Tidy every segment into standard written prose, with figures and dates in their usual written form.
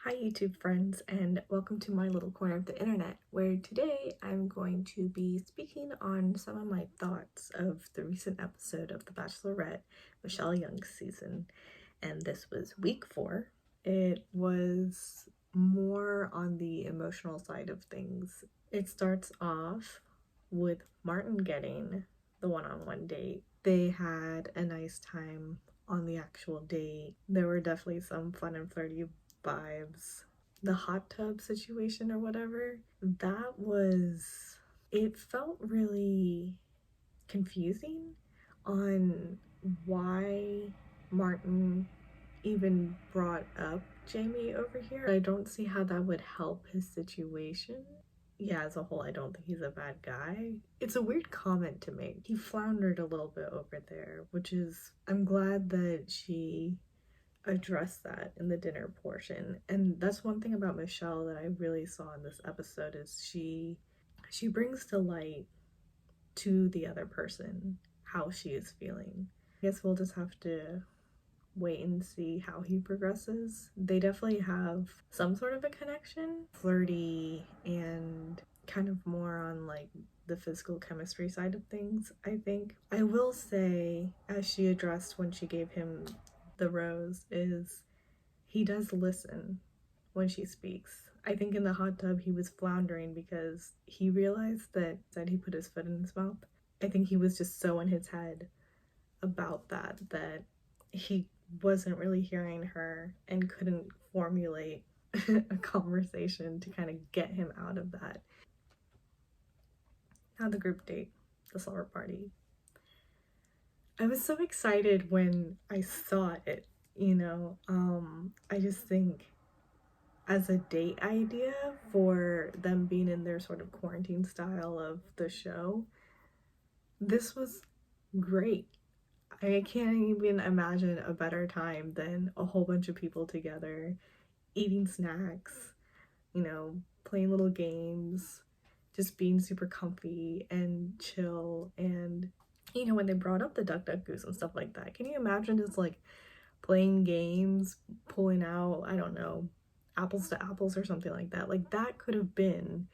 Hi YouTube friends, and welcome to my little corner of the internet, where today I'm going to be speaking on some of my thoughts of the recent episode of The Bachelorette, Michelle Young's season. And this was week 4. It was more on the emotional side of things. It starts off with Martin getting the one-on-one date. They had a nice time on the actual date. There were definitely some fun and flirty vibes. The hot tub situation or whatever, it felt really confusing on why Martin even brought up Jamie over here. I don't see how that would help his situation. Yeah, as a whole, I don't think he's a bad guy. It's a weird comment to make. He floundered a little bit over there, I'm glad that she address that in the dinner portion. And that's one thing about Michelle that I really saw in this episode is she brings to light to the other person how she is feeling. I guess we'll just have to wait and see how he progresses. They definitely have some sort of a connection, flirty and kind of more on like the physical chemistry side of things, I think. I will say, as she addressed when she gave him the rose, is he does listen when she speaks. I think in the hot tub he was floundering because he realized that he put his foot in his mouth. I think he was just so in his head about that he wasn't really hearing her and couldn't formulate a conversation to kind of get him out of that. Now the group date, the slumber party. I was so excited when I saw it, I just think as a date idea for them being in their sort of quarantine style of the show, this was great. I can't even imagine a better time than a whole bunch of people together, eating snacks, playing little games, just being super comfy and chill. And, when they brought up the Duck Duck Goose and stuff like that, can you imagine just like playing games, pulling out, I don't know, apples to apples or something like that? Like that could have been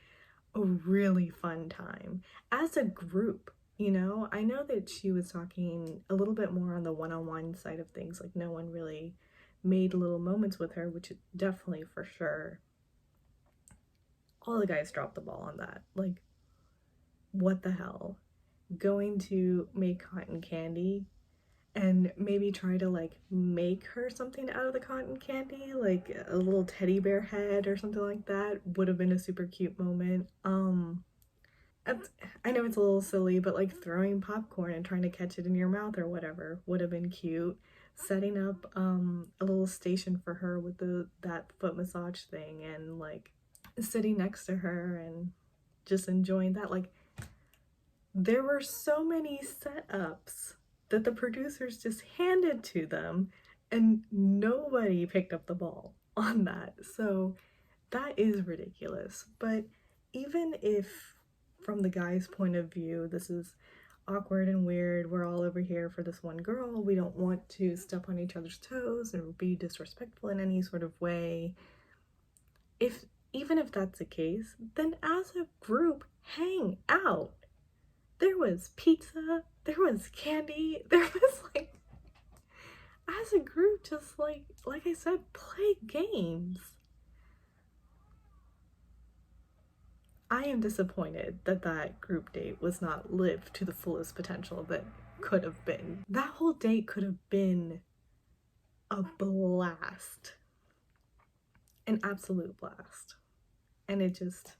a really fun time as a group. I know that she was talking a little bit more on the one-on-one side of things, like no one really made little moments with her, which definitely for sure all the guys dropped the ball on that. Like, what the hell? Going to make cotton candy and maybe try to like make her something out of the cotton candy, like a little teddy bear head or something like that, would have been a super cute moment. I know it's a little silly, but like throwing popcorn and trying to catch it in your mouth or whatever would have been cute. Setting up a little station for her with that foot massage thing and like sitting next to her and just enjoying that. Like there were so many setups that the producers just handed to them and nobody picked up the ball on that. So that is ridiculous. But even if from the guy's point of view this is awkward and weird, we're all over here for this one girl, we don't want to step on each other's toes or be disrespectful in any sort of way, even if that's the case, then as a group hang out. There was pizza, there was candy, there was like, as a group, just like I said, play games. I am disappointed that that group date was not lived to the fullest potential that could have been. That whole date could have been a blast. An absolute blast. And it just,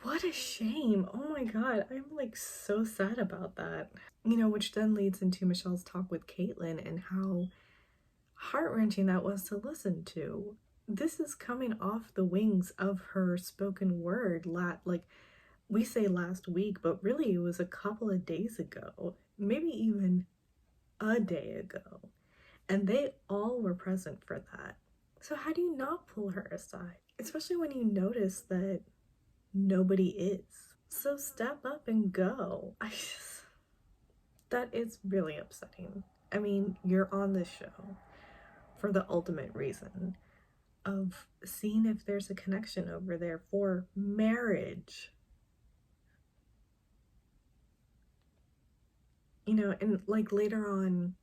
what a shame. Oh my god, I'm like so sad about that. Which then leads into Michelle's talk with Caitlyn and how heart-wrenching that was to listen to. This is coming off the wings of her spoken word, like we say last week, but really it was a couple of days ago, maybe even a day ago. And they all were present for that. So how do you not pull her aside? Especially when you notice that nobody is. So step up and go. That is really upsetting. I mean, you're on this show for the ultimate reason. of seeing if there's a connection over there for marriage. You know, and like later on,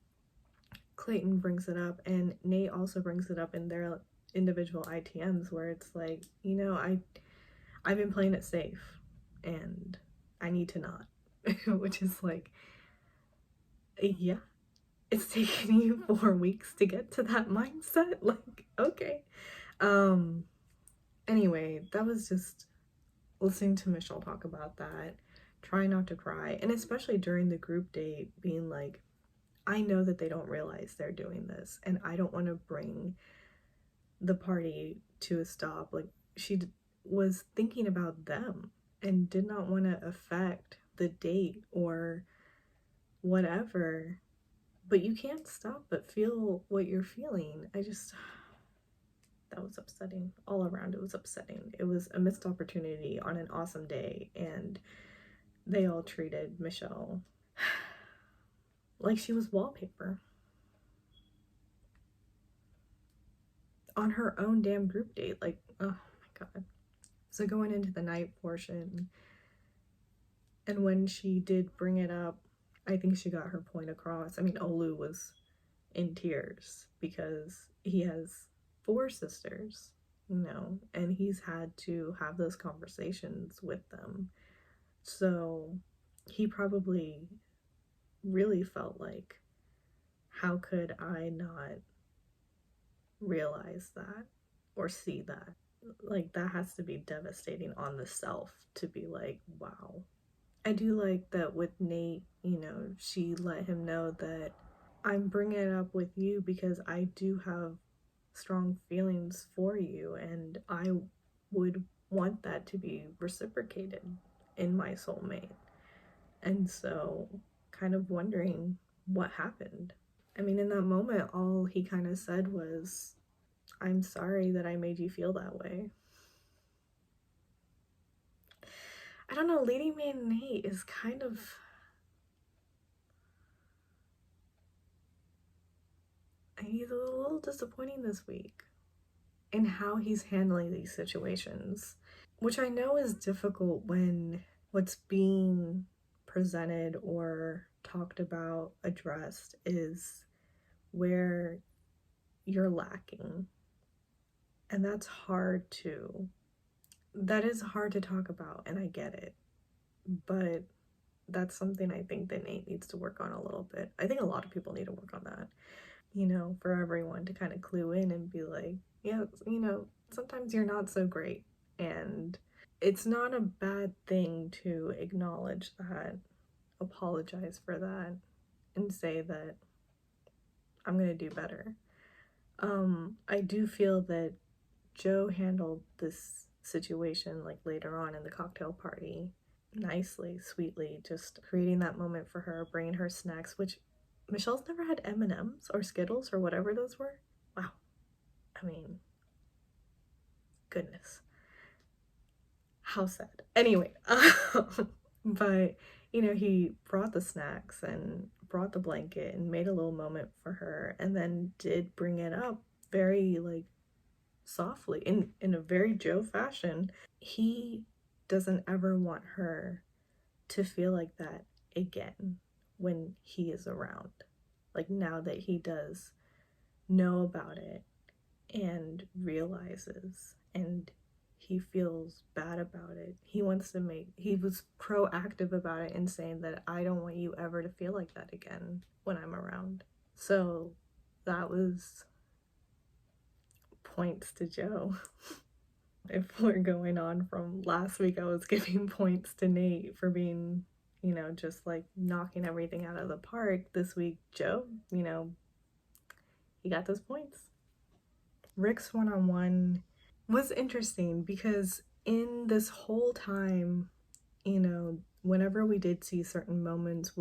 Clayton brings it up, and Nate also brings it up in their individual ITMs, where it's like, you know, I've been playing it safe, and I need to not, which is like, yeah, it's taken you 4 weeks to get to that mindset. Like, okay. Anyway, that was just listening to Michelle talk about that, trying not to cry, and especially during the group date, being like, I know that they don't realize they're doing this, and I don't want to bring the party to a stop. Like, she was thinking about them and did not want to affect the date or whatever. But you can't stop but feel what you're feeling. That was upsetting. All around, it was upsetting. It was a missed opportunity on an awesome day, and they all treated Michelle like she was wallpaper on her own damn group date. Like, oh my god. So going into the night portion, and when she did bring it up, I think she got her point across. I mean, Olu was in tears because he has 4 sisters, you know, and he's had to have those conversations with them. So he probably really felt like, how could I not realize that or see that? Like, that has to be devastating on the self to be like, wow. I do like that with Nate, you know, she let him know that I'm bringing it up with you because I do have strong feelings for you, and I would want that to be reciprocated in my soulmate. And so, kind of wondering what happened. I mean, in that moment, all he kind of said was, I'm sorry that I made you feel that way. I don't know, Lady Man Nate is kind of, he's a little disappointing this week in how he's handling these situations, which I know is difficult when what's being presented or talked about, addressed, is where you're lacking. And that is hard to talk about, and I get it. But that's something I think that Nate needs to work on a little bit. I think a lot of people need to work on that, you know, for everyone to kind of clue in and be like, yeah, you know, sometimes you're not so great. And it's not a bad thing to acknowledge that, apologize for that, and say that I'm gonna do better. I do feel that Joe handled this situation, like later on in the cocktail party, nicely, sweetly, just creating that moment for her, bringing her snacks, which Michelle's never had M&Ms or Skittles or whatever those were. Wow. I mean, goodness. How sad. Anyway, but, you know, he brought the snacks and brought the blanket and made a little moment for her, and then did bring it up very, like, softly, in a very Joe fashion. He doesn't ever want her to feel like that again when he is around. Like, now that he does know about it and realizes, and he feels bad about it, he was proactive about it and saying that I don't want you ever to feel like that again when I'm around. So that was points to Joe. If we're going on from last week, I was giving points to Nate for being, you know, just like knocking everything out of the park. This week, Joe, you know, he got those points. Rick's one-on-one was interesting because in this whole time, you know, whenever we did see certain moments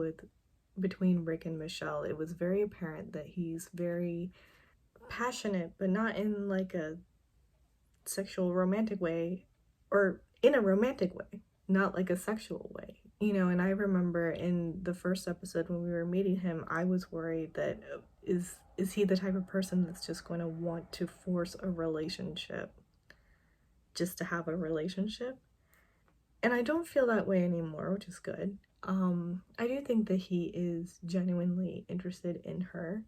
between Rick and Michelle, it was very apparent that he's very passionate, but not in like a sexual romantic way, or in a romantic way, not like a sexual way, you know. And I remember in the first episode when we were meeting him, I was worried that, is is he the type of person that's just going to want to force a relationship just to have a relationship? And I don't feel that way anymore, which is good. I do think that he is genuinely interested in her,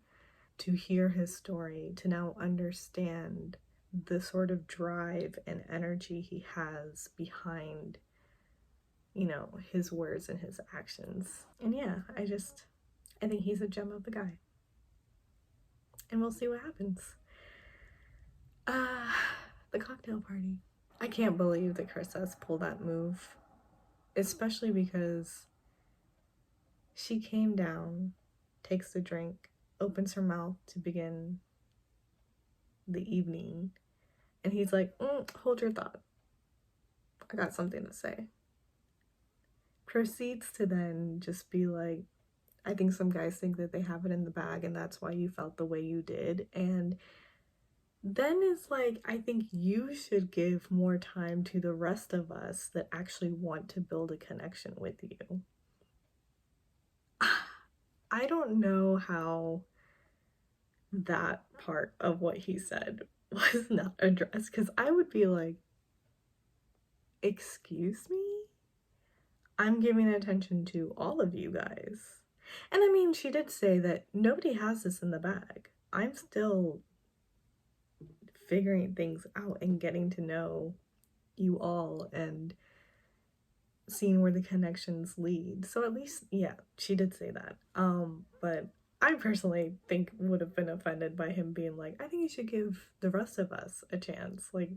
to hear his story, to now understand the sort of drive and energy he has behind, you know, his words and his actions. And yeah, I think he's a gem of a guy. And we'll see what happens. The cocktail party. I can't believe that Chris S pulled that move, especially because she came down, takes the drink, opens her mouth to begin the evening, and he's like, hold your thought. I got something to say. Proceeds to then just be like, I think some guys think that they have it in the bag and that's why you felt the way you did. And then it's like, I think you should give more time to the rest of us that actually want to build a connection with you. I don't know how that part of what he said was not addressed, because I would be like, excuse me? I'm giving attention to all of you guys. And I mean, she did say that nobody has this in the bag. I'm still figuring things out and getting to know you all and seeing where the connections lead. So at least, yeah, she did say that. But I personally think would have been offended by him being like, I think you should give the rest of us a chance. Like,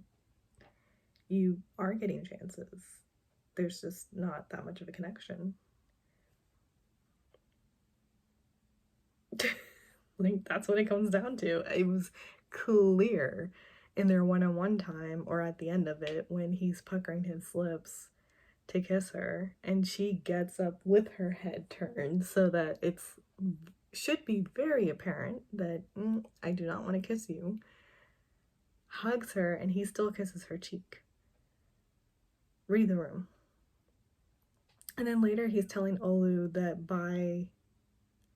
you are getting chances. There's just not that much of a connection. Like, that's what it comes down to. It was clear in their one-on-one time, or at the end of it, when he's puckering his lips to kiss her, and she gets up with her head turned so that it's should be very apparent that I do not want to kiss you. Hugs her, and he still kisses her cheek. Read the room. And then later he's telling Olu that by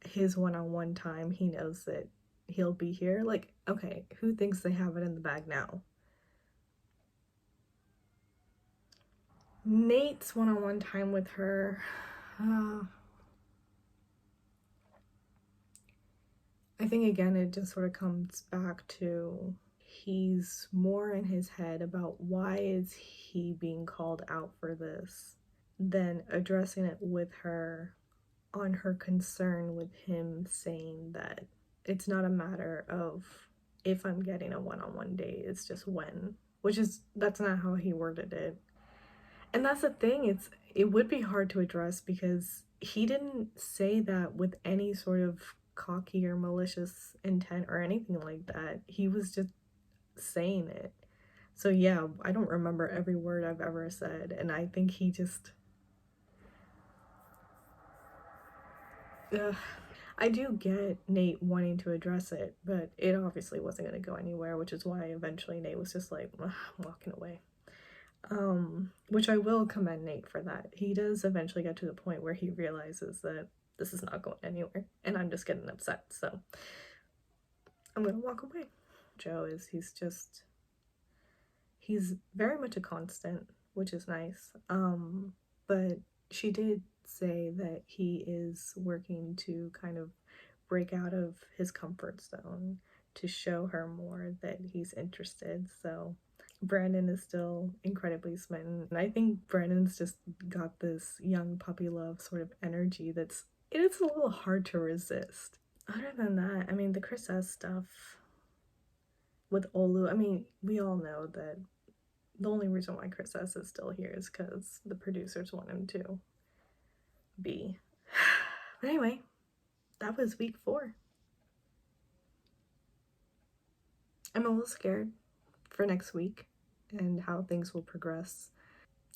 his one-on-one time, he knows that he'll be here. Like, okay, who thinks they have it in the bag now? Nate's one-on-one time with her, I think again it just sort of comes back to he's more in his head about why is he being called out for this than addressing it with her on her concern with him saying that it's not a matter of if I'm getting a one-on-one date, it's just when, which is, that's not how he worded it. And that's the thing, it would be hard to address because he didn't say that with any sort of cocky or malicious intent or anything like that. He was just saying it. So yeah, I don't remember every word I've ever said, and I think he just I do get Nate wanting to address it, but it obviously wasn't going to go anywhere, which is why eventually Nate was just like, I'm walking away. Which I will commend Nate for that. He does eventually get to the point where he realizes that this is not going anywhere and I'm just getting upset, so I'm gonna walk away. Joe is, he's very much a constant, which is nice. But she did say that he is working to kind of break out of his comfort zone to show her more that he's interested. So Brandon is still incredibly smitten. And I think Brandon's just got this young puppy love sort of energy it's a little hard to resist. Other than that, I mean, the Chris S stuff with Olu, I mean, we all know that the only reason why Chris S is still here is because the producers want him to be. But anyway, that was week 4. I'm a little scared for next week and how things will progress.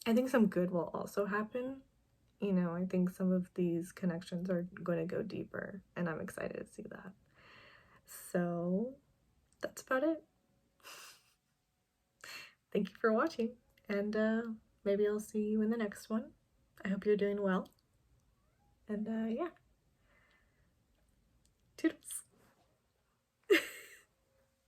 I think some good will also happen. You know, I think some of these connections are going to go deeper, and I'm excited to see that. So that's about it. Thank you for watching, and maybe I'll see you in the next one. I hope you're doing well, and yeah, toodles.